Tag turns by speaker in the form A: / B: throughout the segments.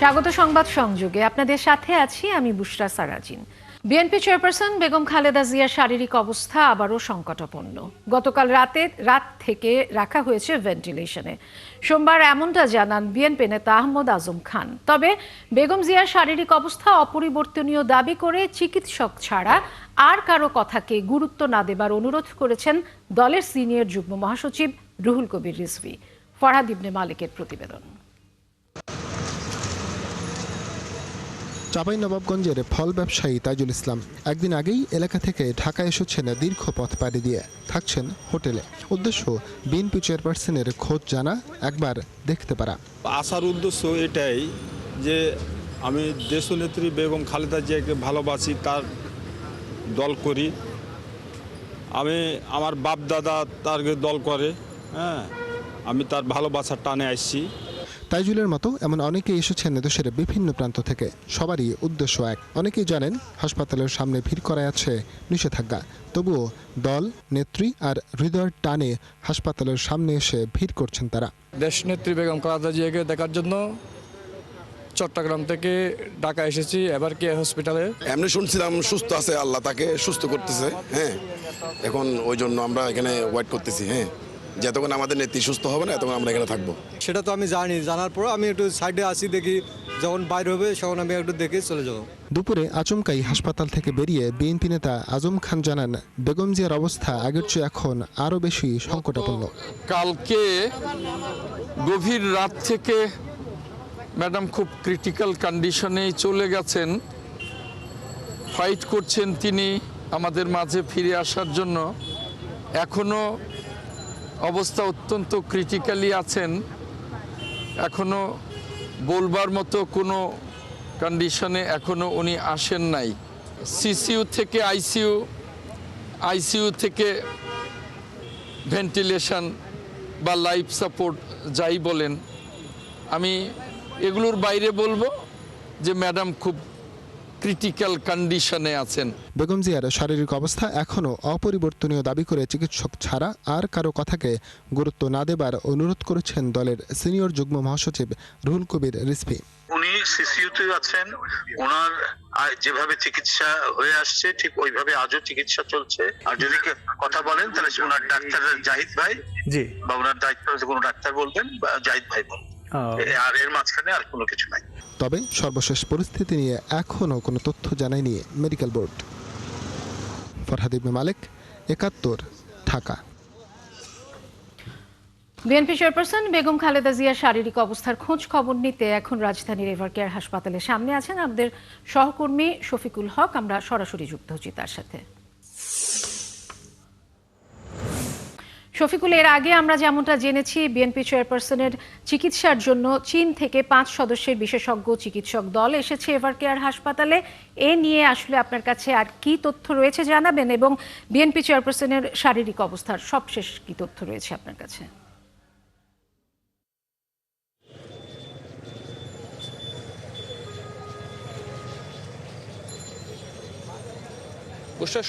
A: স্বাগত সংবাদ সংযোগে আপনাদের সাথে আছি আমি বুশরা সারাজিন। বিএনপি চেয়ারপারসন বেগম খালেদা জিয়ার শারীরিক অবস্থা আবারও সংকটাপন্ন। গতকাল রাত থেকে রাখা হয়েছে ভেন্টিলেশনে। সোমবার এমনটা জানান বিএনপি নেতা আহমদ আজম খান। তবে বেগম জিয়ার শারীরিক অবস্থা অপরিবর্তনীয় দাবি করে চিকিৎসক ছাড়া আর কারো কথাকে গুরুত্ব না দেবার অনুরোধ করেছেন দলের সিনিয়র যুগ্ম মহাসচিব রুহুল কবির রিজভী। ফরহাদ ইবনে মালিকের প্রতিবেদন।
B: চাঁপাইনবাবগঞ্জের ফল ব্যবসায়ী তাজুল ইসলাম একদিন আগেই এলাকা থেকে ঢাকা এসেছেন দীর্ঘ পথ পাড়ি দিয়ে, থাকছেন হোটেলে। উদ্দেশ্য বিএনপি চেয়ারপারসনের খোঁজ জানা, একবার দেখতে পারা।
C: আসার উদ্দেশ্য এটাই যে আমি দেশনেত্রী বেগম খালেদা জিয়াকে ভালোবাসি, তার দল করি। আমি আমার বাপ দাদা তার দল করে, আমি তার ভালোবাসার টানে আসছি।
B: তাইজুলের মতো এমন অনেকেই এসেছেন দেশের বিভিন্ন প্রান্ত থেকে। সবারই উদ্দেশ্য এক। অনেকেই জানেন হাসপাতালের সামনে ভিড় করায় আছে নিষেধাজ্ঞা, তবুও দল, নেত্রী আর হৃদয়ের টানে হাসপাতালের সামনে এসে ভিড় করছেন তারা।
D: দেশনেত্রী বেগম খালেদা জিয়াকে দেখার জন্য চট্টগ্রাম থেকে ঢাকা এসেছি এবার কে হসপিটালে।
E: এমনি শুনছিলাম সুস্থ আছে, আল্লাহ তাকে সুস্থ করতেছে। এখন ওই জন্য আমরা এখানে ওয়েট করতেছি। যতক্ষণ আমাদের নেত্রী সুস্থ হবে না ততক্ষণ আমরা এখানে থাকবো।
F: সেটা তো আমি জানি, জানার পর আমি একটু সাইডে আসি, দেখি যখন বাইরে হবে তখন আমি একটু দেখে চলে যাবো।
B: দুপুরে আচমকাই হাসপাতাল থেকে বেরিয়ে বিএনপি নেতা আজম খান জানান, বেগম জিয়ার অবস্থা আগের চেয়ে এখন আরও বেশি সংকটাপন্ন।
G: কালকে গভীর রাত থেকে ম্যাডাম খুব ক্রিটিক্যাল কন্ডিশনেই চলে গেছেন। ফাইট করছেন তিনি আমাদের মাঝে ফিরে আসার জন্য। এখনো অবস্থা অত্যন্ত ক্রিটিক্যালি আছেন, এখনো বলবার মতো কোনো কন্ডিশনে এখনো উনি আসেন নাই। সিসিইউ থেকে আইসিইউ থেকে ভেন্টিলেশন বা লাইফ সাপোর্ট যাই বলেন, আমি এগুলোর বাইরে বলবো যে ম্যাডাম খুব ক্রিটিক্যাল কন্ডিশনে আছেন।
B: বেগম জিয়ার শারীরিক অবস্থা এখনও অপরিবর্তনীয় দাবি করে চিকিৎসক ছাড়া আর কারো কথাকে গুরুত্ব না দেবার অনুরোধ করেছেন দলের সিনিয়র যুগ্ম মহাসচিব রুহুল কবির রিজভী।
H: উনি সিসিইউতে আছেন, ওনার যেভাবে চিকিৎসা হয়ে আসছে ঠিক ওইভাবে আজও চিকিৎসা চলছে। আর যদি কথা বলেন তাহলে ওনার ডাক্তার জাহিদ ভাই জি, বা ওনার দায়িত্ব কোনো ডাক্তার বলবেন বা জাহিদ ভাই বলবেন, আর এর মাঝখানে আর কোনো কিছু নাই।
B: তবে সর্বশেষ পরিস্থিতি নিয়ে এখনও কোনো তথ্য জানায়নি মেডিকেল বোর্ড। ফরহাদ ইবনে মালিক, ৭১, ঢাকা।
A: বিএনপি চেয়ারপারসন বেগম খালেদা জিয়ার শারীরিক অবস্থার খোঁজ খবর নিতে এখন রাজধানীর এভারকেয়ার হাসপাতালের সামনে আছেন আমাদের সহকর্মী শফিকুল হক। আমরা সরাসরি যুক্ত হচ্ছি তার সাথে। শফিকুল, এর আগে আমরা যেমনটা জেনেছি বিএনপি চেয়ারপারসনের চিকিৎসার জন্য চীন থেকে 5 সদস্যের বিশেষজ্ঞ চিকিৎসক দল এসেছে এভারকেয়ার হাসপাতালে। এ নিয়ে আসলে আপনার কাছে আর কি তথ্য রয়েছে জানাবেন, এবং বিএনপি চেয়ারপারসনের শারীরিক অবস্থার সবশেষ কি তথ্য রয়েছে আপনার কাছে?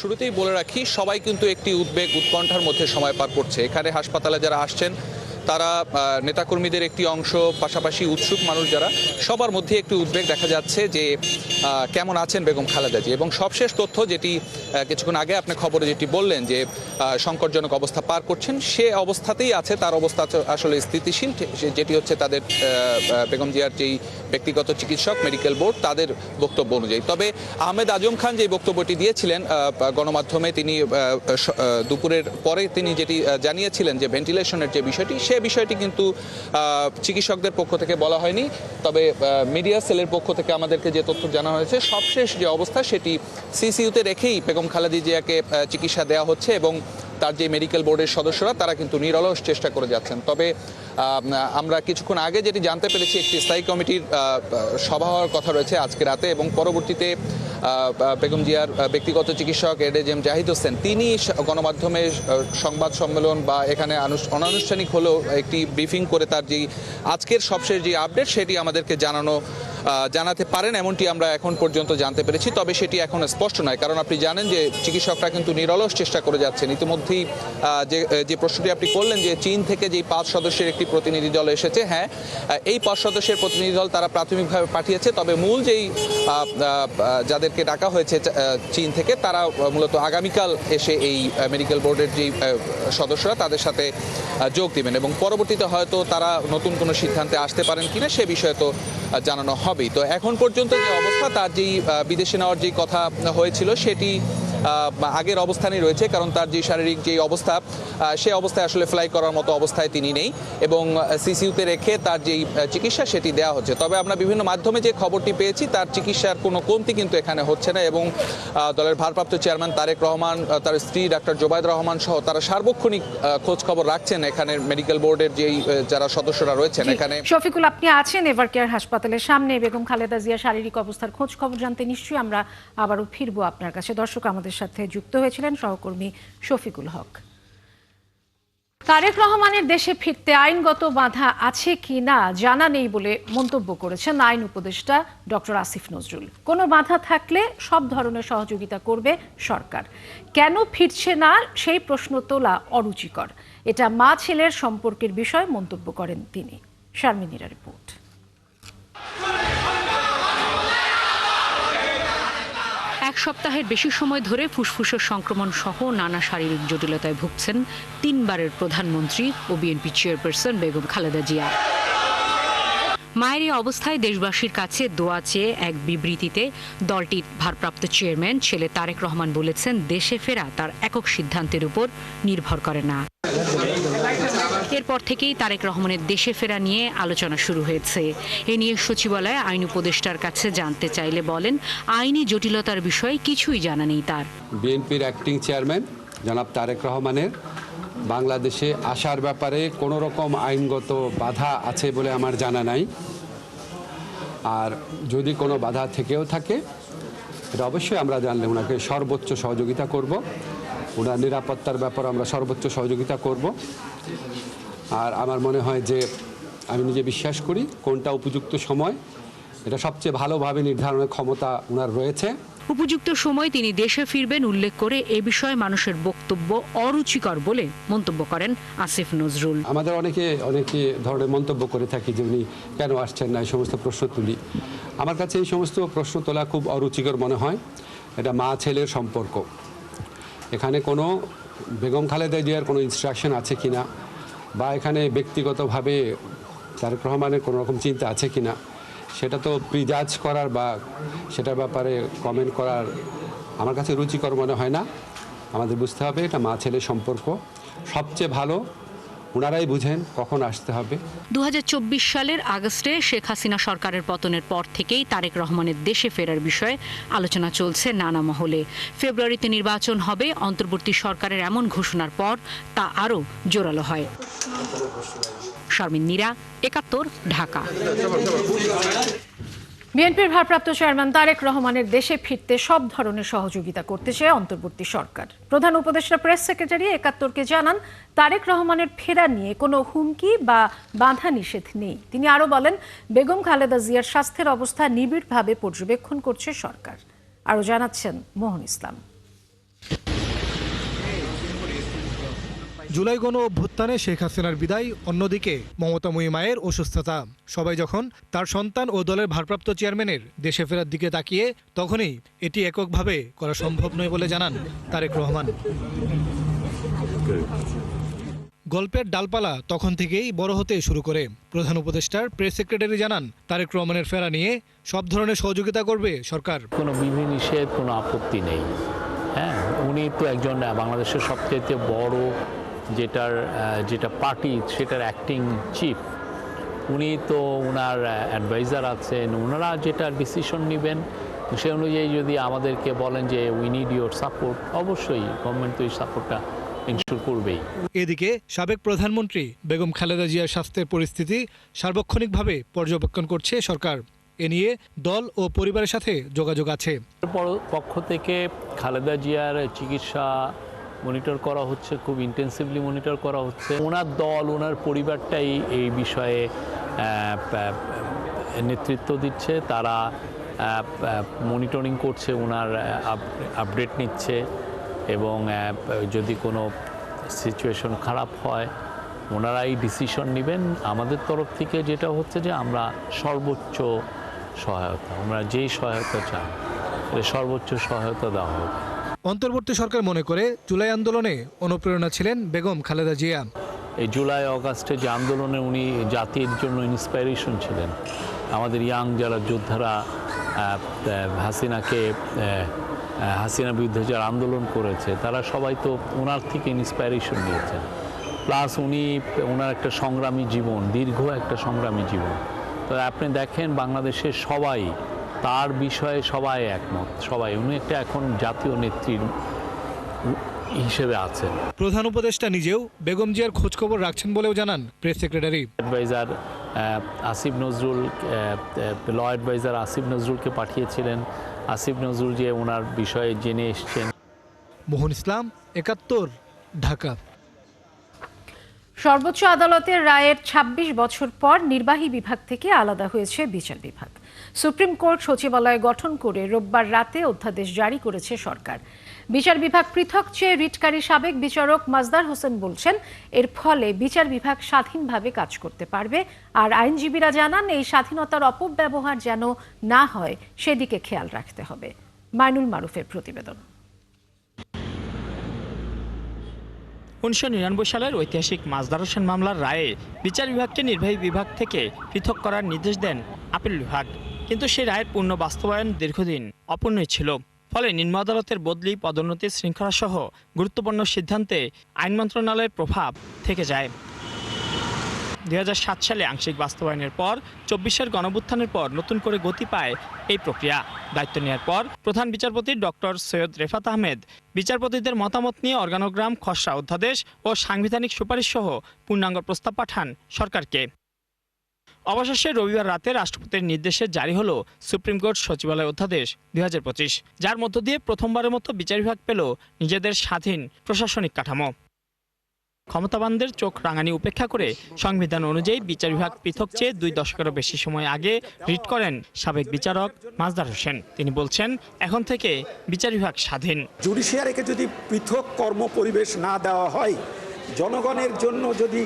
I: শুরুতেই বলে রাখি, সবাই কিন্তু একটি উদ্বেগ উৎকণ্ঠার মধ্যে সময় পার করছে। এখানে হাসপাতালে যারা আসছেন তারা নেতাকর্মীদের একটি অংশ, পাশাপাশি উৎসুক মানুষ যারা, সবার মধ্যে একটি উদ্বেগ দেখা যাচ্ছে যে কেমন আছেন বেগম খালেদা জি। এবং সবশেষ তথ্য যেটি কিছুক্ষণ আগে আপনি খবরে যেটি বললেন যে সংকটজনক অবস্থা পার করছেন, সে অবস্থাতেই আছে। তার অবস্থা আসলে স্থিতিশীল, যেটি হচ্ছে তাদের বেগম জিয়ার যেই ব্যক্তিগত চিকিৎসক মেডিকেল বোর্ড তাদের বক্তব্য অনুযায়ী। তবে আহমেদ আজম খান যে বক্তব্যটি দিয়েছিলেন গণমাধ্যমে, তিনি দুপুরের পরে তিনি যেটি জানিয়েছিলেন যে ভেন্টিলেশনের যে বিষয়টি, সে বিষয়টি কিন্তু চিকিৎসকদের পক্ষ থেকে বলা হয়নি। তবে মিডিয়া সেলের পক্ষ থেকে আমাদেরকে যে তথ্য জানা হয়েছে, সবশেষ যে অবস্থা সেটি সিসিইউতে রেখেই বেগম খালেদা জিয়াকে চিকিৎসা দেওয়া হচ্ছে, এবং তার যে মেডিকেল বোর্ডের সদস্যরা তারা কিন্তু নিরলস চেষ্টা করে যাচ্ছেন। তবে আমরা কিছুক্ষণ আগে যেটি জানতে পেরেছি, একটি স্থায়ী কমিটির সভা হওয়ার কথা রয়েছে আজকে রাতে, এবং পরবর্তীতে বেগম জিয়ার ব্যক্তিগত চিকিৎসক এডএজএম জাহিদ হোসেন তিনি গণমাধ্যমে সংবাদ সম্মেলন বা এখানে অনানুষ্ঠানিক হলেও একটি ব্রিফিং করে তার যে আজকের সবশেষ যে আপডেট সেটি আমাদেরকে জানানো জানাতে পারেন এমনটি আমরা এখন পর্যন্ত জানতে পেরেছি। তবে সেটি এখন স্পষ্ট নয়, কারণ আপনি জানেন যে চিকিৎসকরা কিন্তু নিরলস চেষ্টা করে যাচ্ছেন। ইতিমধ্যেই যে প্রশ্নটি আপনি করলেন যে চীন থেকে যে 5 সদস্যের একটি প্রতিনিধি দল এসেছে, হ্যাঁ এই 5 সদস্যের প্রতিনিধি দল তারা প্রাথমিকভাবে পাঠিয়েছে। তবে মূল যেই যাদেরকে ডাকা হয়েছে চীন থেকে তারা মূলত আগামীকাল এসে এই মেডিকেল বোর্ডের যেই সদস্যরা তাদের সাথে যোগ দিবেন এবং পরবর্তীতে হয়তো তারা নতুন কোনো সিদ্ধান্তে আসতে পারেন কিনা সে বিষয়ে তো জানানো হবেই। তো এখন পর্যন্ত যে অবস্থা, তার যেই বিদেশে নেওয়ার যেই কথা হয়েছিল সেটি আগের অবস্থানেই রয়েছে, কারণ তার যে শারীরিক যে অবস্থা সে অবস্থায় আসলে ফ্লাই করার মতো অবস্থায় তিনি নেই এবং সিসিইউতে রেখে তার যেই চিকিৎসা সেটি দেওয়া হচ্ছে। তবে আমরা বিভিন্ন মাধ্যমে যে খবরটি পেয়েছি তার চিকিৎসার কোনো কমতি কিন্তু এখানে হচ্ছে না এবং দলের ভারপ্রাপ্ত চেয়ারম্যান তারেক রহমান, তার স্ত্রী ডাক্তার জোবায়েদ রহমান সহ তারা সার্বক্ষণিক খোঁজ খবর রাখছেন এখানের মেডিকেল বোর্ডের যেই যারা সদস্যরা রয়েছেন এখানে।
A: শফিকুল, আপনি আছেন এভার কেয়ার হাসপাতালের সামনে। বেগম খালেদা জিয়ার শারীরিক অবস্থার খোঁজ খবর জানতে নিশ্চয়ই আমরা আবারও ফিরবো আপনার কাছে। দর্শক, আমাদের সাথে যুক্ত হয়েছিলেন সহকর্মী শফিকুল হক। তারেক রহমানের দেশে ফিরতে আইনগত বাধা আছে কি না জানা নেই বলে মন্তব্য করেছেন আইন উপদেষ্টা ডক্টর আসিফ নজরুল। কোনো বাধা থাকলে সব ধরনের সহযোগিতা করবে সরকার। কেন ফিরছে না সেই প্রশ্ন তোলা অরুচিকর। এটা মা ছেলের সম্পর্কের বিষয়ে মন্তব্য করেন তিনি। শারমিনীরা রিপোর্ট।
J: এক সপ্তাহের বেশি সময় ধরে ফুসফুসের সংক্রমণ সহ নানা শারীরিক জটিলতায় ভুগছেন 3 বারের প্রধানমন্ত্রী ও বিএনপি চেয়ারপারসন বেগম খালেদা জিয়া। মায়ের এই অবস্থায় দেশবাসীর কাছে দোয়া চেয়ে এক বিবৃতিতে দলটির ভারপ্রাপ্ত চেয়ারম্যান ছেলে তারেক রহমান বলেছেন, দেশে ফেরা তার একক সিদ্ধান্তের উপর নির্ভর করে না। এরপর থেকেই তারেক রহমানের দেশে ফেরা নিয়ে আলোচনা শুরু হয়েছে। এ নিয়ে সচিবালয়ে আইন উপদেষ্টার কাছে জানতে চাইলে বলেন, আইনি জটিলতার বিষয়ে কিছুই জানা নেই তার।
K: বিএনপির অ্যাক্টিং চেয়ারম্যান জনাব তারেক রহমানের বাংলাদেশে আসার ব্যাপারে কোনো রকম আইনগত বাধা আছে বলে আমার জানা নাই। আর যদি কোনো বাধা থেকেও থাকে এটা অবশ্যই আমরা জানলে ওনাকে সর্বোচ্চ সহযোগিতা করব। ওনার নিরাপত্তার ব্যাপারে আমরা সর্বোচ্চ সহযোগিতা করব। আর আমার মনে হয় যে আমি নিজে বিশ্বাস করি কোনটা উপযুক্ত সময় এটা সবচেয়ে ভালোভাবে নির্ধারণের ক্ষমতা ওনার রয়েছে।
J: উপযুক্ত সময় তিনি দেশে ফিরবেন উল্লেখ করে এ বিষয়ে মানুষের বক্তব্য অরুচিকর বলে মন্তব্য করেন আসিফ নজরুল।
K: আমাদের অনেকে ধরনের মন্তব্য করে থাকি যে উনি কেন আসছেন না, এই সমস্ত প্রশ্ন তুলি। আমার কাছে এই সমস্ত প্রশ্ন তোলা খুব অরুচিকর মনে হয়। এটা মা ছেলের সম্পর্ক। এখানে কোনো বেগম খালেদা জিয়ার কোনো ইনস্ট্রাকশন আছে কিনা বা এখানে ব্যক্তিগতভাবে তারেক রহমানের কোনো রকম চিন্তা আছে কিনা সেটা তো প্রিজাজ করার বা সেটার ব্যাপারে কমেন্ট করার আমার কাছে রুচিকর মনে হয় না। আমাদের বুঝতে হবে এটা মা ছেলের সম্পর্ক। সবচেয়ে ভালো ওনারাই বুঝেন কখন আসতে হবে।
J: 2024 সালের আগস্টে শেখ হাসিনা সরকারের পতনের পর থেকেই তারেক রহমানের দেশে ফেরার বিষয়ে আলোচনা চলছে নানা মহলে। ফেব্রুয়ারিতে নির্বাচন হবে। অন্তর্বর্তী সরকারের এমন ঘোষণার পর তা আরও জোরালো হয়। শারমিনীরা, 71, ঢাকা।
A: বিএনপির ভারপ্রাপ্ত চেয়ারম্যান তারেক রহমানের দেশে ফিরতে সব ধরনের সহযোগিতা করতে চায় অন্তর্বর্তী সরকার। প্রধান উপদেষ্টা প্রেস সেক্রেটারি 71-কে জানান, তারেক রহমানের ফেরা নিয়ে কোনো হুমকি বা বাধা নিষেধ নেই। তিনি আরও বলেন, বেগম খালেদা জিয়ার স্বাস্থ্যের অবস্থা নিবিড়ভাবে পর্যবেক্ষণ করছে সরকার। আরও জানাচ্ছেন মোহন ইসলাম।
L: জুলাই গণ অভ্যুত্থানে শেখ হাসিনার বিদায়, অন্যদিকে মমতাময়ী মায়ের অসুস্থতা। সবাই যখন তার সন্তান ও দলের ভারপ্রাপ্ত চেয়ারম্যানের দেশে ফেরার দিকে তাকিয়ে, তখনই এটি এককভাবে করা সম্ভব নয় বলে জানান তারেক রহমান। গল্পের ডালপালা তখন থেকেই বড় হতে শুরু করে। প্রধান উপদেষ্টার প্রেস সেক্রেটারি জানান, তারেক রহমানের ফেরা নিয়ে সব ধরনের সহযোগিতা করবে সরকার।
M: কোনো বিধিনিষেধ, কোনো আপত্তি নেই। হ্যাঁ, উনি তো একজন বাংলাদেশের সবচেয়ে বড় যেটা পার্টি সেটার অ্যাক্টিং চিফ। উনি তো ওনার অ্যাডভাইজার আছেন, ওনারা যেটা ডিসিশন নেবেন সে অনুযায়ী যদি আমাদেরকে বলেন যে উই নিড ইউর সাপোর্ট, অবশ্যই গভর্নমেন্ট তো এই সাপোর্টটা ইনশিওর করবেই।
L: এদিকে সাবেক প্রধানমন্ত্রী বেগম খালেদা জিয়ার স্বাস্থ্যের পরিস্থিতি সার্বক্ষণিকভাবে পর্যবেক্ষণ করছে সরকার। এ নিয়ে দল ও পরিবারের সাথে যোগাযোগ আছে।
M: পক্ষ থেকে খালেদা জিয়ার চিকিৎসা মনিটর করা হচ্ছে, খুব ইন্টেন্সিভলি মনিটর করা হচ্ছে। ওনার দল, ওনার পরিবারটাই এই বিষয়ে নেতৃত্ব দিচ্ছে, তারা মনিটরিং করছে, ওনার আপডেট নিচ্ছে এবং যদি কোনো সিচুয়েশন খারাপ হয় ওনারাই ডিসিশন নেবেন। আমাদের তরফ থেকে যেটা হচ্ছে যে আমরা সর্বোচ্চ সহায়তা, আমরা যেই সহায়তা চাই সর্বোচ্চ সহায়তা দেওয়া হবে।
L: অন্তর্বর্তী সরকার মনে করে জুলাই আন্দোলনে অনুপ্রেরণা ছিলেন বেগম খালেদা জিয়া।
M: এই জুলাই অগাস্টে যে আন্দোলনে উনি জাতির জন্য ইন্সপাইরেশন ছিলেন। আমাদের ইয়াং যারা যোদ্ধারা হাসিনা বিরুদ্ধে যারা আন্দোলন করেছে তারা সবাই তো ওনার থেকে ইন্সপাইরেশন নিয়েছেন। প্লাস ওনার একটা সংগ্রামী জীবন, দীর্ঘ একটা সংগ্রামী জীবন। তো আপনি দেখেন বাংলাদেশের সবাই তার বিষয়ে সবাই একমত, সবাই উনি একটা এখন জাতীয় নেত্রীর হিসেবে আছেন।
L: প্রধান উপদেষ্টা নিজেও বেগম জিয়ার খোঁজখবর রাখছেন বলেও জানান press secretary.
M: Adviser Asif Nazrul, law adviser Asif নজরুলকে পাঠিয়েছিলেন। আসিফ নজরুল যে ওনার বিষয়ে জেনে এসছেন।
L: মোহন ইসলাম, ৭১, ঢাকা।
A: সর্বোচ্চ আদালতের রায়ের ২৬ বছর পর নির্বাহী বিভাগ থেকে আলাদা হয়েছে বিচার বিভাগ। সুপ্রিম কোর্ট সচিবালয় গঠন করে রোববার রাতে অধ্যাদেশ জারি করেছে সরকার। বিচার বিভাগ পৃথক চেয়ে রিটকারী সাবেক বিচারক মাজদার হোসেন বলছেন, এর ফলে বিচার বিভাগ স্বাধীনভাবে কাজ করতে পারবে। আর আইনজীবীরা জানান, এই স্বাধীনতার অপব্যবহার যেন না হয় সেদিকে খেয়াল রাখতে হবে। মাইনুল মারুফের প্রতিবেদন।
N: ১৯৯৯ সালের ঐতিহাসিক মাজদার হোসেন মামলার রায়ে বিচার বিভাগকে নির্বাহী বিভাগ থেকে পৃথক করার নির্দেশ দেন আপিল বিভাগ। কিন্তু সেই রায়ের পূর্ণ বাস্তবায়ন দীর্ঘদিন অপূর্ণই ছিল। ফলে নিম্ন আদালতের বদলি, পদোন্নতির শৃঙ্খলা সহ গুরুত্বপূর্ণ সিদ্ধান্তে আইন মন্ত্রণালয়ের প্রভাব থেকে যায়। ২০০৭ সালে আংশিক বাস্তবায়নের পর ২৪-এর গণঅভ্যুত্থানের পর নতুন করে গতি পায় এই প্রক্রিয়া। দায়িত্ব নেওয়ার পর প্রধান বিচারপতি ডক্টর সৈয়দ রেফাত আহমেদ বিচারপতিদের মতামত নিয়ে অর্গানোগ্রাম, খসড়া অধ্যাদেশ ও সাংবিধানিক সুপারিশ সহ পূর্ণাঙ্গ প্রস্তাব পাঠান সরকারকে। অবশেষে রবিবার রাতে রাষ্ট্রপতির নির্দেশে জারি হল সুপ্রিম কোর্ট সচিবালয় অধ্যাদেশ ২০২৫, যার মধ্য দিয়ে প্রথমবারের মতো বিচার বিভাগ পেল নিজেদের স্বাধীন প্রশাসনিক কাঠামো। ক্ষমতাবানদের চোখ রাঙানি উপেক্ষা করে সংবিধান অনুযায়ী বিচার বিভাগ পৃথক চেয়ে ২ দশকেরও বেশি সময় আগে রিট করেন সাবেক বিচারক মাজদার হোসেন। তিনি বলছেন, এখন থেকে বিচার বিভাগ স্বাধীন।
O: জুডিশিয়ারিকে যদি পৃথক কর্ম পরিবেশ না দেওয়া হয়, জনগণের জন্য যদি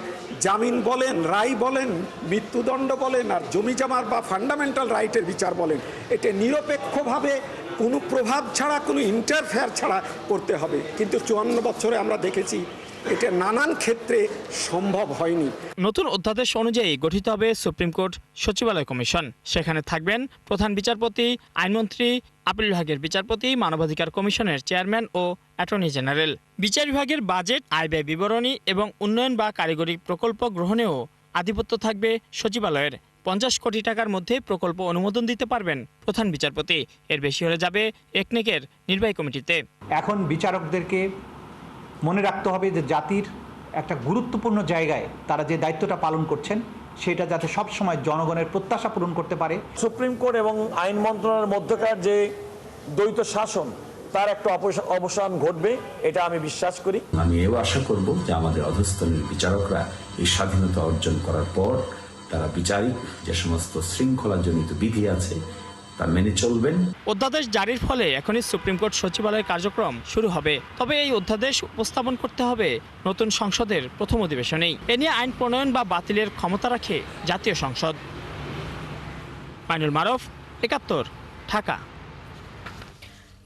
O: জামিন বলেন, রায় বলেন, মৃত্যুদণ্ড বলেন, আর জমিজমার বা ফান্ডামেন্টাল রাইটের বিচার বলেন, এটা নিরপেক্ষভাবে কোনো প্রভাব ছাড়া, কোনো ইন্টারফেয়ার ছাড়া করতে হবে। কিন্তু ৫৪ বছরে আমরা দেখেছি এটা নানান ক্ষেত্রে সম্ভব হয়নি।
N: নতুন অধ্যাদেশ অনুযায়ী গঠিত হবে সুপ্রিম কোর্ট সচিবালয় কমিশন। সেখানে থাকবেন প্রধান বিচারপতি, আইনমন্ত্রী, আপিল বিভাগের বিচারপতি, মানবাধিকার কমিশনের চেয়ারম্যান ও অ্যাটর্নি জেনারেল। বিচার বিভাগের বাজেট, আয় ব্যয় বিবরণী এবং উন্নয়ন বা কারিগরি প্রকল্প গ্রহণেও আধিপত্য থাকবে সচিবালয়ের। ৫০ কোটি টাকার মধ্যে প্রকল্প অনুমোদন দিতে পারবেন প্রধান বিচারপতি। এর বেশি হলে যাবে একনেকের নির্বাহী কমিটিতে।
P: এখন বিচারকদেরকে মনে রাখতে হবে যে জাতির একটা গুরুত্বপূর্ণ জায়গায় তারা যে দায়িত্বটা পালন করছেন সেটা যাতে সবসময় জনগণের প্রত্যাশা পূরণ করতে পারে।
Q: সুপ্রিম কোর্ট এবং আইন মন্ত্রণালয়ের মধ্যকার যে দ্বৈত শাসন, তার একটা অবসান ঘটবে, এটা আমি বিশ্বাস করি।
R: আমি এও আশা করব যে আমাদের অধস্তনের বিচারকরা এই স্বাধীনতা অর্জন করার পর তারা বিচারিক যে সমস্ত শৃঙ্খলাজনিত বিধি আছে তা মেনে চলবেন।
N: অধ্যাদেশ জারির ফলে এখনই সুপ্রিম কোর্ট সচিবালয়ের কার্যক্রম শুরু হবে। তবে এই অধ্যাদেশ উপস্থাপন করতে হবে নতুন সংসদের প্রথম অধিবেশনেই। এ নিয়ে আইন প্রণয়ন বা বাতিলের ক্ষমতা রাখে জাতীয় সংসদ। মাইনুল মারুফ, ৭১, ঢাকা।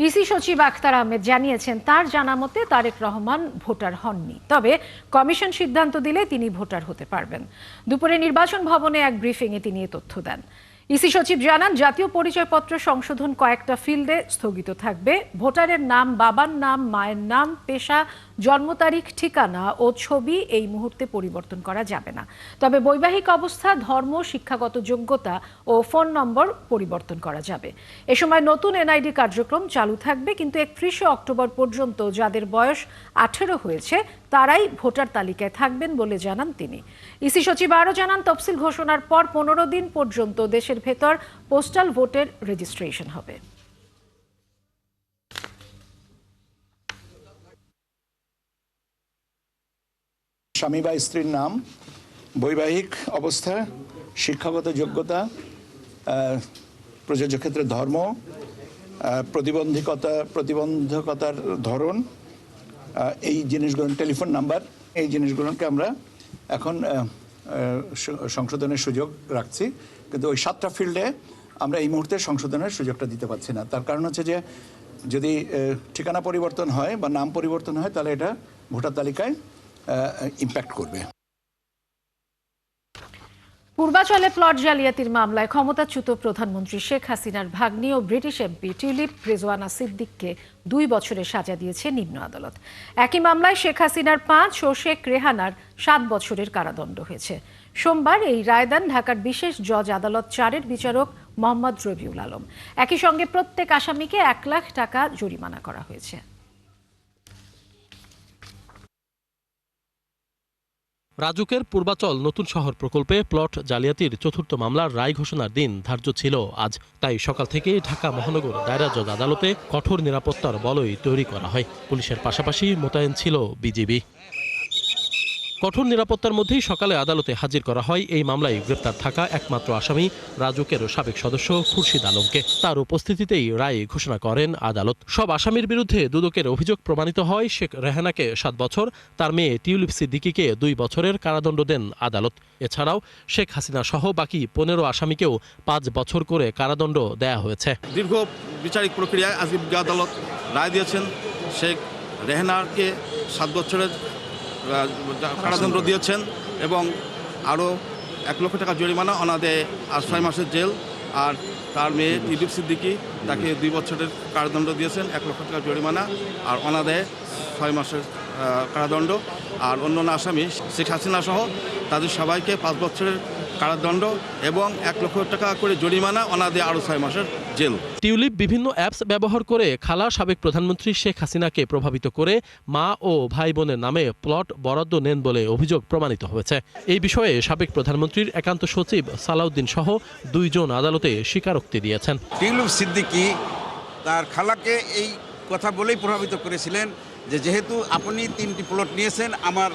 A: ইসি সচিব আখতার আহমেদ জানিয়েছেন, তার জানা মতে তারেক রহমান ভোটার হননি, তবে কমিশন সিদ্ধান্ত দিলে তিনি ভোটার হতে পারবেন। দুপুরে নির্বাচন ভবনে এক ব্রিফিংয়ে তিনি এ তথ্য দেন। ইসি সচিব জানান, জাতীয় পরিচয়পত্র সংশোধন কয়েকটা ফিল্ডে স্থগিত থাকবে। ভোটারের নাম, বাবার নাম, মায়ের নাম, পেশা, জন্ম তারিখ, ঠিকানা ও ছবি এই মুহূর্তে পরিবর্তন করা যাবে না। তবে বৈবাহিক অবস্থা, ধর্ম, শিক্ষাগত যোগ্যতা ও ফোন নম্বর পরিবর্তন করা যাবে। এ সময় নতুন এনআইডি কার্যক্রম চালু থাকবে, কিন্তু ৩১শে অক্টোবর পর্যন্ত যাদের বয়স ১৮ হয়েছে তারাই ভোটার তালিকায় থাকবেন বলে জানান তিনি। ইসি সচিব আরও জানান, তফসিল ঘোষণার পর ১৫ দিন পর্যন্ত দেশের ভেতর পোস্টাল ভোটের রেজিস্ট্রেশন হবে।
S: স্বামী বা স্ত্রীর নাম, বৈবাহিক অবস্থা, শিক্ষাগত যোগ্যতা, প্রযোজ্য ক্ষেত্রে ধর্ম, প্রতিবন্ধকতার ধরন, এই জিনিসগুলো, টেলিফোন নাম্বার, এই জিনিসগুলোকে আমরা এখন সংশোধনের সুযোগ রাখছি। কিন্তু ওই 7টা ফিল্ডে আমরা এই মুহূর্তে সংশোধনের সুযোগটা দিতে পারছি না। তার কারণ হচ্ছে যে যদি ঠিকানা পরিবর্তন হয় বা নাম পরিবর্তন হয় তাহলে এটা ভোটার তালিকায় ইম্প্যাক্ট করবে।
A: পূর্বাচলে প্লট জালিয়াতির মামলায় ক্ষমতাচ্যুত প্রধানমন্ত্রী শেখ হাসিনার ভাগ্নি ও ব্রিটিশ এমপি টিউলিপ রেজওয়ানা সিদ্দিককে 2 বছরের সাজা দিয়েছে নিম্ন আদালত। একই মামলায় শেখ হাসিনার 5 ও শেখ রেহানার 7 বছরের কারাদণ্ড হয়েছে। সোমবার এই রায়দান ঢাকার বিশেষ জজ আদালত 4-এর বিচারক মোহাম্মদ রবিউল আলম। একই সঙ্গে প্রত্যেক আসামিকে 1 লাখ টাকা জরিমানা করা হয়েছে।
T: রাজুকের পূর্বাচল নতুন শহর প্রকল্পে প্লট জালিয়াতির 4র্থ মামলার রায় ঘোষণার দিন ধার্য ছিল আজ। তাই সকাল থেকে ঢাকা মহানগর দায়রা জজ আদালতে কঠোর নিরাপত্তার বলয় তৈরি করা হয়। পুলিশের পাশাপাশি মোতায়েন ছিল বিজিবি। কঠোর নিরাপত্তার মধ্যেই সকালে আদালতে হাজির করা হয় এই মামলায় গ্রেপ্তার থাকা একমাত্র আসামি রাজুকের সাবেক সদস্য খুরশিদ আলমকে। তার উপস্থিতিতেই রায় ঘোষণা করেন আদালত। সব আসামির বিরুদ্ধে দুদকের অভিযোগ প্রমাণিত হয়। শেখ রেহানাকে 7 বছর, তার মেয়ে টিউলিপ সিদ্দিকীকে 2 বছরের কারাদণ্ড দেন আদালত। এছাড়াও শেখ হাসিনা সহ বাকি 15 আসামিকেও 5 বছর করে কারাদণ্ড দেয়া হয়েছে।
U: দীর্ঘ বিচারিক প্রক্রিয়ায় আজকে আদালত রায় দিয়েছেন। শেখ রেহানাকে 7 বছরের কারাদণ্ড দিয়েছেন এবং আরও 1 লক্ষ টাকা জরিমানা, অনাদায়ে 6 মাসের জেল। আর তার মেয়ে টিউলিপ সিদ্দিকী, তাকে 2 বছরের কারাদণ্ড দিয়েছেন, 1 লক্ষ টাকা জরিমানা আর অনাদায়ে 6 মাসের কারাদণ্ড। আর অন্যান্য আসামি শেখ হাসিনা সহ তাদের সবাইকে 5 বছরের কারাদণ্ড এবং 1 লক্ষ টাকা করে জরিমানা, অনাদায়ে আরও 6 মাসের জেল।
T: টিউলিপ বিভিন্ন অ্যাপস ব্যবহার করে খালা সাবেক প্রধানমন্ত্রী শেখ হাসিনাকে প্রভাবিত করে মা ও ভাই বোনের নামে প্লট বরাদ্দ নেন বলে অভিযোগ প্রমাণিত হয়েছে। এই বিষয়ে সাবেক প্রধানমন্ত্রীর একান্ত সচিব সালাউদ্দিন সহ 2 জন আদালতে স্বীকারোক্তি দিয়েছেন।
V: টিউলিপ সিদ্দিকী তার খালাকে এই কথা বলেই প্রভাবিত করেছিলেন যে যেহেতু আপনি 3টি প্লট নিয়েছেন, আমার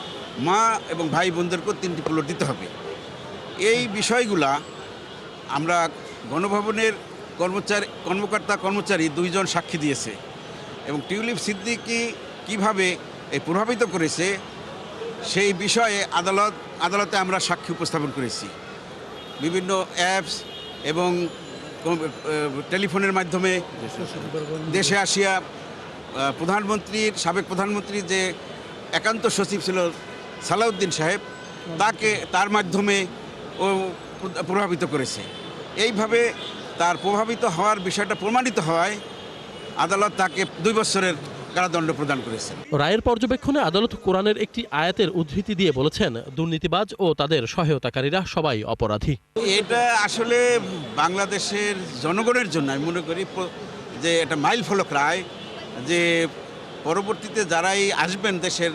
V: মা এবং ভাই বোনদেরকেও 3টি প্লট দিতে হবে। এই বিষয়গুলা আমরা গণভবনের কর্মকর্তা কর্মচারী 2 জন সাক্ষী দিয়েছে এবং টিউলিপ সিদ্দিকী কিভাবে এই প্রভাবিত করেছে সেই বিষয়ে আদালতে আমরা সাক্ষী উপস্থাপন করেছি। বিভিন্ন অ্যাপস এবং টেলিফোনের মাধ্যমে দেশে আসিয়া প্রধানমন্ত্রীর সাবেক প্রধানমন্ত্রীর যে একান্ত সচিব ছিল সালাউদ্দিন সাহেব, তার মাধ্যমে ও প্রভাবিত করেছে। এইভাবে তার প্রভাবিত হওয়ার বিষয়টা প্রমাণিত হওয়ায় আদালত তাকে 2 বছরের কারাদণ্ড প্রদান করেছে।
T: রায়ের পর্যবেক্ষণে আদালত কোরআনের একটি আয়াতের উদ্ধৃতি দিয়ে বলেছেন, দুর্নীতিবাজ ও তাদের সহায়তাকারীরা সবাই অপরাধী।
V: এটা আসলে বাংলাদেশের জনগণের জন্য আমি মনে করি যে এটা মাইল ফলক রায়, যে পরবর্তীতে যারাই আসবেন দেশের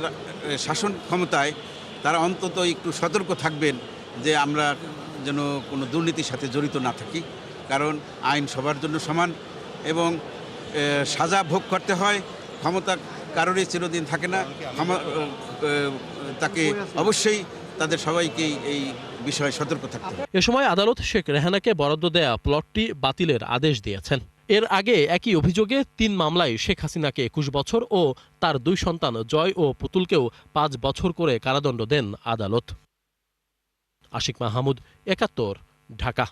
V: শাসন ক্ষমতায় তারা অন্তত একটু সতর্ক থাকবেন যে আমরা যেন কোনো দুর্নীতির সাথে জড়িত না থাকি। কারণ আইন সবার জন্য সমান এবং সাজা ভোগ করতে হয়। ক্ষমতা কারোরই চিরদিন থাকে না, তাকে অবশ্যই তাদের সবাইকেই এই বিষয়ে সতর্ক থাকতে হবে।
T: এ সময় আদালত শেখ রেহানাকে বরাদ্দ দেয়া প্লটটি বাতিলের আদেশ দিয়েছেন। এর আগে একই অভিযোগে 3 মামলায় শেখ হাসিনাকে 21 বছর ও তার 2 সন্তান জয় ও পুতুলকেও 5 বছর করে কারাদণ্ড দেন আদালত। আশিক মাহমুদ, 71, ঢাকা।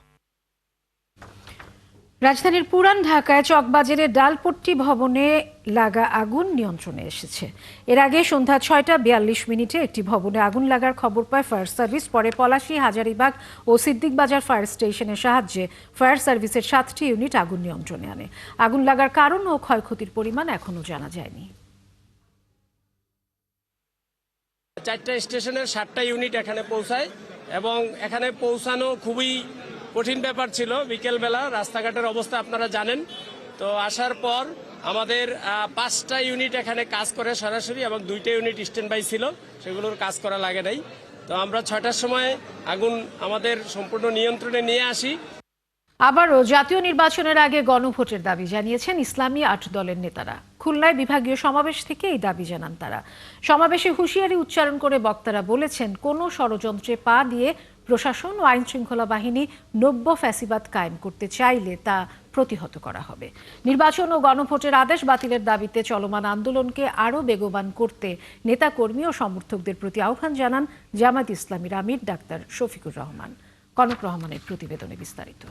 A: রাজধানীর পুরান ঢাকায় চকবাজারে ডালপট্টি ভবনে লাগা আগুন নিয়ন্ত্রণে এসেছে। এর আগে সন্ধ্যা 6:42 একটি ভবনে আগুন লাগার খবর পায় ফায়ার সার্ভিস। পরে পলাশী, হাজারীবাগ ও সিদ্দিক বাজার ফায়ার স্টেশনের সাহায্যে ফায়ার সার্ভিসের 7টি ইউনিট আগুন নিয়ন্ত্রণে আনে। আগুন লাগার কারণ ও ক্ষয়ক্ষতির পরিমাণ এখনও জানা যায়নি।
W: 4টা স্টেশনের 7টা ইউনিট এখানে পৌঁছায় এবং এখানে পৌঁছানো খুবই কঠিন ব্যাপার ছিল। বিকেলবেলা রাস্তাঘাটের অবস্থা আপনারা জানেন। তো আসার পর আমাদের 5টা ইউনিট এখানে কাজ করে সরাসরি এবং 2টা ইউনিট স্ট্যান্ড বাই ছিল, সেগুলোর কাজ করা লাগে নাই। তো আমরা 6টার সময় আগুন আমাদের সম্পূর্ণ নিয়ন্ত্রণে নিয়ে আসি।
A: আবারও জাতীয় নির্বাচনের আগে গণভোটের দাবি জানিয়েছেন ইসলামী 8 দলের নেতারা। খুলনায় বিভাগীয় সমাবেশ থেকে এই দাবি জানান তারা। সমাবেশে হুঁশিয়ারি উচ্চারণ করে বক্তারা বলেছেন, কোনো ষড়যন্ত্রে পা দিয়ে প্রশাসন ও আইন শৃঙ্খলা বাহিনী নব্য ফ্যাসিবাদ কায়েম করতে চাইলে তা প্রতিহত করা হবে। নির্বাচন ও গণভোটের আদেশ বাতিলের দাবিতে চলমান আন্দোলনকে আরও বেগবান করতে নেতাকর্মী ও সমর্থকদের প্রতি আহ্বান জানান জামায়াত ইসলামীর আমির ডাক্তার শফিকুর রহমান। কনক রহমানের প্রতিবেদনে বিস্তারিত।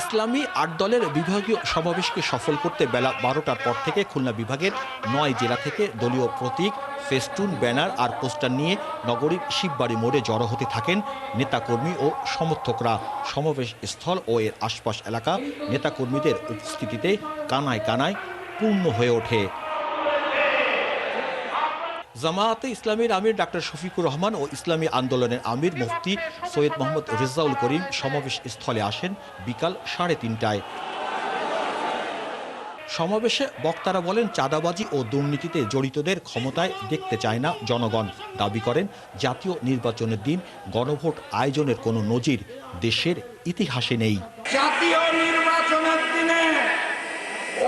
C: ইসলামী ৮ দলের বিভাগীয় সমাবেশকে সফল করতে বেলা ১২টার পর থেকে খুলনা বিভাগের ৯ জেলা থেকে দলীয় প্রতীক, ফেস্টুন, ব্যানার আর পোস্টার নিয়ে নগরীর শিববাড়ি মোড়ে জড়ো হতে থাকেন নেতাকর্মী ও সমর্থকরা। সমাবেশ স্থল ও এর আশপাশ এলাকা নেতাকর্মীদের উপস্থিতিতে কানায় কানায় পূর্ণ হয়ে ওঠে। জামায়াতে ইসলামীর আমির ডাক্তার শফিকুর রহমান ও ইসলামী আন্দোলনের আমির মুফতি সৈয়দ মোহাম্মদ রেজাউল করিম সমাবেশ স্থলে আসেন বিকাল ৩:৩০টায়। সমাবেশে বক্তারা বলেন, চাঁদাবাজি ও দুর্নীতিতে জড়িতদের ক্ষমতায় দেখতে চায় না জনগণ। দাবি করেন, জাতীয় নির্বাচনের দিন গণভোট আয়োজনের কোনো নজির দেশের ইতিহাসে নেই।
D: জাতীয় নির্বাচনের দিনে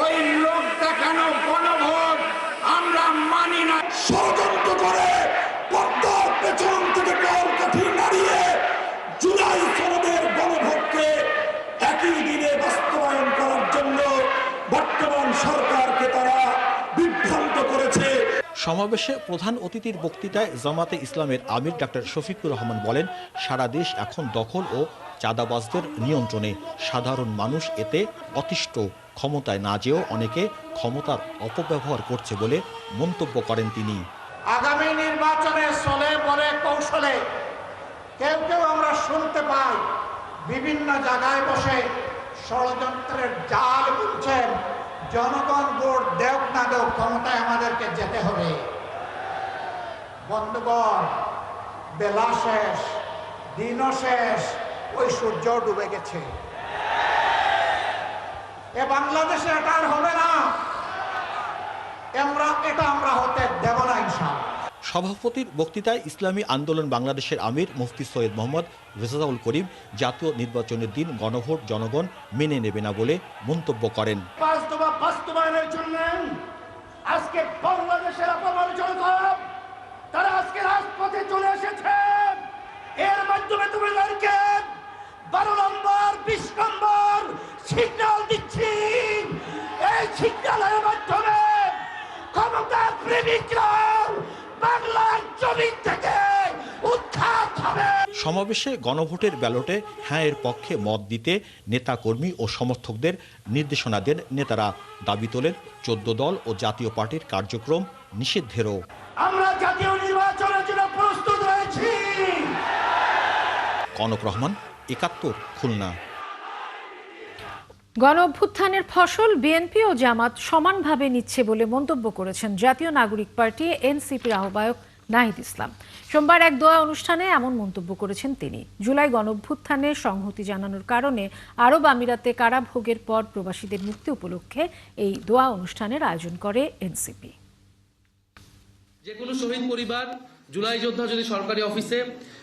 D: ওই লোক দেখানো গণভোট আমরা মানি না। ষড়যন্ত্র করে পর্দার পেছন থেকে কাঠি নাড়িয়ে জুলাই সনদের গণভোটকে একই দিনে বাস্তবায়ন করার জন্য বর্তমান সরকারকে তারা বিভ্রান্ত করেছে।
C: সমাবেশে প্রধান অতিথির বক্তৃতায় জামাতে ইসলামের আমির ডাক্তার শফিকুর রহমান বলেন, সারা দেশ এখন দখল ও চাঁদাবাজদের নিয়ন্ত্রণে। সাধারণ মানুষ এতে অতিষ্ঠ। ক্ষমতায় না যেও অনেকে ক্ষমতার অপব্যবহার করছে বলে মন্তব্য করেন তিনি।
D: আগামী নির্বাচনে চলে বলে কৌশলে কেউ কেউ আমরা শুনতে পাই বিভিন্ন জায়গায় বসে ষড়যন্ত্রের জাল বুনছেন। জনগণ ভোট দেওক না দেওক, ক্ষমতায় আমাদেরকে যেতে হবে। বন্ধুগণ, বেলা শেষ, দিনও শেষ, ওই সূর্য ডুবে গেছে। এ বাংলাদেশে এটা আর হবে না, এটা আমরা হতে দেব না ইনশাআল্লাহ।
C: সভাপতির বক্তৃতায় ইসলামী আন্দোলন বাংলাদেশের আমির মুফতি সৈয়দ মোহাম্মদ রেজাউল করিম জাতীয় নির্বাচনের দিন গণভোট জনগণ মেনে নেবে না বলে মন্তব্য করেন।
D: বাস্তবায়নের জন্য আজকে বাংলাদেশের আপামর জনতা তারা আজকে রাজপথে চলে এসেছে। এর মাধ্যমে তোমাদেরকে 12 নম্বর 20 নম্বর সিগন্যাল দিচ্ছি। এই সিগন্যালের মাধ্যমে ক্ষমতার প্রেমিকরা বাংলার জমিন থেকে উৎখাত হবে।
C: সমাবেশে গণভোটের ব্যালটে হ্যাঁ এর পক্ষে মত দিতে নেতাকর্মী ও সমর্থকদের নির্দেশনা দেন নেতারা। দাবি তোলেন 14 দল ও জাতীয় পার্টির কার্যক্রম নিষিদ্ধেরও।
D: আমরা জাতীয় নির্বাচনের জন্য প্রস্তুত রয়েছি।
C: কনক রহমান, ৭১, খুলনা।
A: গণ অভ্যুত্থানের ফসল বিএনপি ও জামাত সমানভাবে নিচ্ছে বলে মন্তব্য করেছেন জাতীয় নাগরিক পার্টি এনসিপির আহ্বায়ক নাহিদ ইসলাম। সোমবার এক দোয়া অনুষ্ঠানে এমন মন্তব্য করেছেন তিনি। জুলাই গণ অভ্যুত্থানে সংহতি জানানোর কারণে আরব আমিরাতে কারাভোগের পর প্রবাসীদের মুক্তি উপলক্ষে এই দোয়া অনুষ্ঠানের আয়োজন করে এনসিপি।
E: যে কোনো শহীদ পরিবার, জুলাই যোদ্ধা যদি সরকারি অফিসে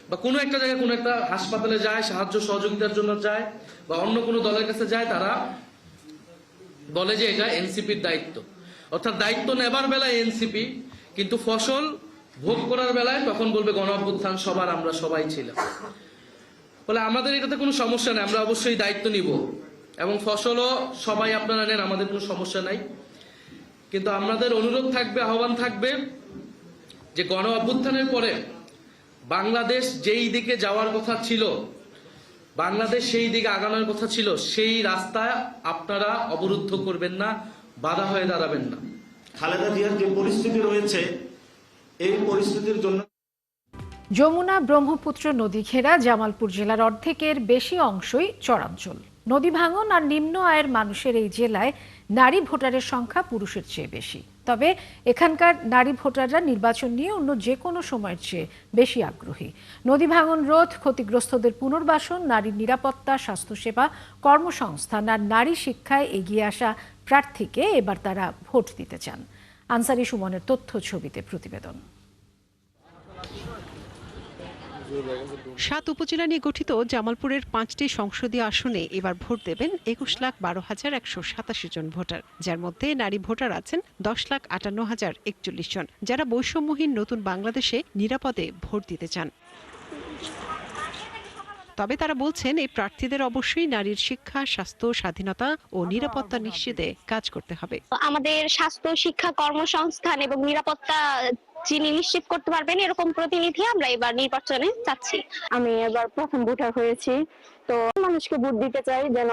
E: বা কোনো একটা জায়গায় কোনো একটা হাসপাতালে যায়, সাহায্য সহযোগিতার জন্য যায় বা অন্য কোনো দলের কাছে যায়, তারা বলে যে এটা এনসিপির দায়িত্ব। অর্থাৎ দায়িত্ব নেবার বেলায় এনসিপি, কিন্তু ফসল ভোগ করার বেলায় তখন বলবে গণ অভ্যুত্থান সবার, আমরা সবাই ছিলাম। বলে আমাদের এটাতে কোনো সমস্যা নেই, আমরা অবশ্যই দায়িত্ব নিব এবং ফসলও সবাই আপনারা নেন, আমাদের কোনো সমস্যা নাই। কিন্তু আমাদের অনুরোধ থাকবে, আহ্বান থাকবে যে গণ অভ্যুত্থানের পরে বাংলাদেশ যেই দিকে যাওয়ার কথা ছিল, বাংলাদেশ সেই দিকে আগানোর কথা ছিল, সেই রাস্তা আপনারা অবরুদ্ধ করবেন না, বাধা হয়ে দাঁড়াবেন না।
X: খালেদা জিয়ার যে পরিস্থিতি রয়েছে, এই পরিস্থিতির জন্য
A: যমুনা ব্রহ্মপুত্র নদী ঘেরা জামালপুর জেলার অর্ধেকের বেশি অংশই চরাঞ্চল। নদী ভাঙন আর নিম্ন আয়ের মানুষের এই জেলায় নারী ভোটারের সংখ্যা পুরুষের চেয়ে বেশি। তবে এখানকার নারী ভোটাররা নির্বাচন নিয়ে অন্য যে কোনো সময়ের চেয়ে বেশি আগ্রহী। নদী ভাঙন রোধ, ক্ষতিগ্রস্তদের পুনর্বাসন, নারীর নিরাপত্তা, স্বাস্থ্যসেবা, কর্মসংস্থান আর নারী শিক্ষায় এগিয়ে আসা প্রার্থীকে এবার তারা ভোট দিতে চান। আনসারি সুমনের তথ্য ছবিতে প্রতিবেদন।
B: 7 উপজেলা নিয়ে গঠিত জামালপুরের 5টি সংসদীয় আসনে এবার ভোট দেবেন 21,12,187 জন ভোটার, যার মধ্যে নারী ভোটার আছেন 10,58,041 জন, যারা বৈষম্যহীন নতুন বাংলাদেশে নিরাপদে ভোট দিতে চান। তবে তারা বলছেন এই প্রার্থীদের অবশ্যই নারীর শিক্ষা, স্বাস্থ্য, স্বাধীনতা ও নিরাপত্তা নিশ্চিতে কাজ করতে হবে।
F: আমাদের স্বাস্থ্য, শিক্ষা, কর্মসংস্থান এবং নিরাপত্তা যিনি নিশ্চিত করতে পারবেন এরকম প্রতিনিধি আমরা এবার নির্বাচনে চাচ্ছি। আমি এবার প্রথম ভোটার হয়েছি, তো মানুষকে ভোট দিতে চাই যেন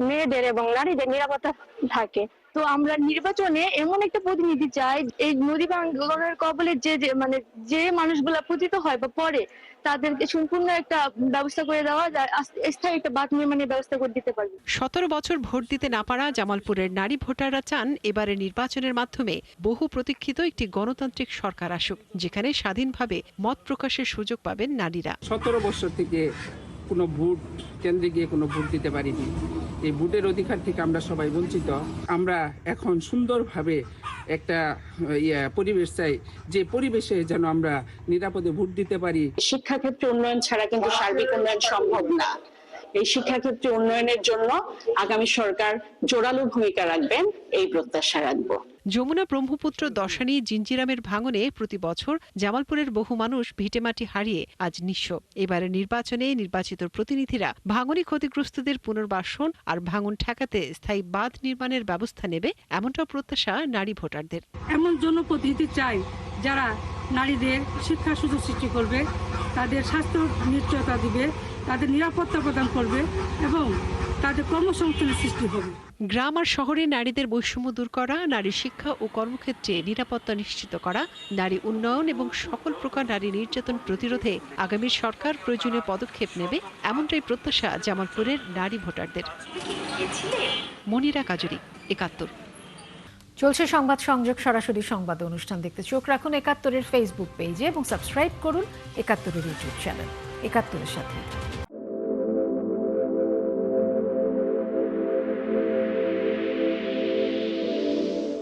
F: মেয়েদের এবং নারীদের নিরাপত্তা থাকে। তো আমরা নির্বাচনে এমন একটা প্রতিনিধি চাই, এই নদী ভাঙ্গনের কবলে যে মানুষগুলা পতিত হয় বা পড়ে তাদেরকে সম্পূর্ণ একটা ব্যবস্থা করে দেওয়া যায়, স্থায়ী একটা বাঁধ নির্মাণের ব্যবস্থা করে দিতে পারবে।
B: 17 বছর ভোট দিতে না পারা জামালপুরের নারী ভোটাররা চান এবারের নির্বাচনের মাধ্যমে বহু প্রতীক্ষিত একটি গণতান্ত্রিক সরকার আসুক, যেখানে স্বাধীনভাবে মত প্রকাশের সুযোগ পাবেন নারীরা।
G: 17 বছর থেকে কোনো ভোট কেন্দ্রে গিয়ে কোনো ভোট দিতে পারিনি। এই ভোটের অধিকার থেকে আমরা সবাই বঞ্চিত। আমরা এখন সুন্দরভাবে একটা পরিবেশ চাই, যে পরিবেশে যেন আমরা নিরাপদে ভোট দিতে পারি।
F: শিক্ষাক্ষেত্রে উন্নয়ন ছাড়া কিন্তু সার্বিক উন্নয়ন সম্ভব না। এই শিক্ষাক্ষেত্রে উন্নয়নের জন্য আগামী সরকার জোরালো ভূমিকা রাখবেন, এই প্রত্যাশা রাখবো।
B: যমুনা, ব্রহ্মপুত্র, দশানী, জিঞ্জিরামের ভাঙনে প্রতি বছর জামালপুরের বহু মানুষ ভিটেমাটি হারিয়ে আজ নিঃস্ব। এবারের নির্বাচনে নির্বাচিত প্রতিনিধিরা ভাঙনে ক্ষতিগ্রস্তদের পুনর্বাসন আর ভাঙন ঠেকাতে স্থায়ী বাঁধ নির্মাণের ব্যবস্থা নেবে, এমনটা প্রত্যাশা নারী ভোটারদের।
H: এমন জনপ্রতিনিধি চাই যারা নারীদের শিক্ষা সুযোগ সৃষ্টি করবে, তাদের স্বাস্থ্য নিশ্চয়তা দিবে, তাদের নিরাপত্তা প্রদান করবে এবং তাদের কর্মসংস্থানের সৃষ্টি হবে।
B: গ্রাম আর শহরে নারীদের বৈষম্য দূর করা, নারী শিক্ষা ও কর্মক্ষেত্রে নিরাপত্তা নিশ্চিত করা, নারী উন্নয়ন এবং সকল প্রকার নারী নির্যাতন প্রতিরোধে আগামী সরকার প্রয়োজনীয় পদক্ষেপ নেবে, এমনটাই প্রত্যাশা জামালপুরের নারী ভোটারদের। মনিরা কাজুরি, 71।
A: চলছে সংবাদ সংযোগ, সরাসরি সংবাদ অনুষ্ঠান দেখতে চোখ রাখুন 71-এর ফেসবুক পেজে এবং সাবস্ক্রাইব করুন 71-এর ইউটিউব চ্যানেল। 71-এর সাথে।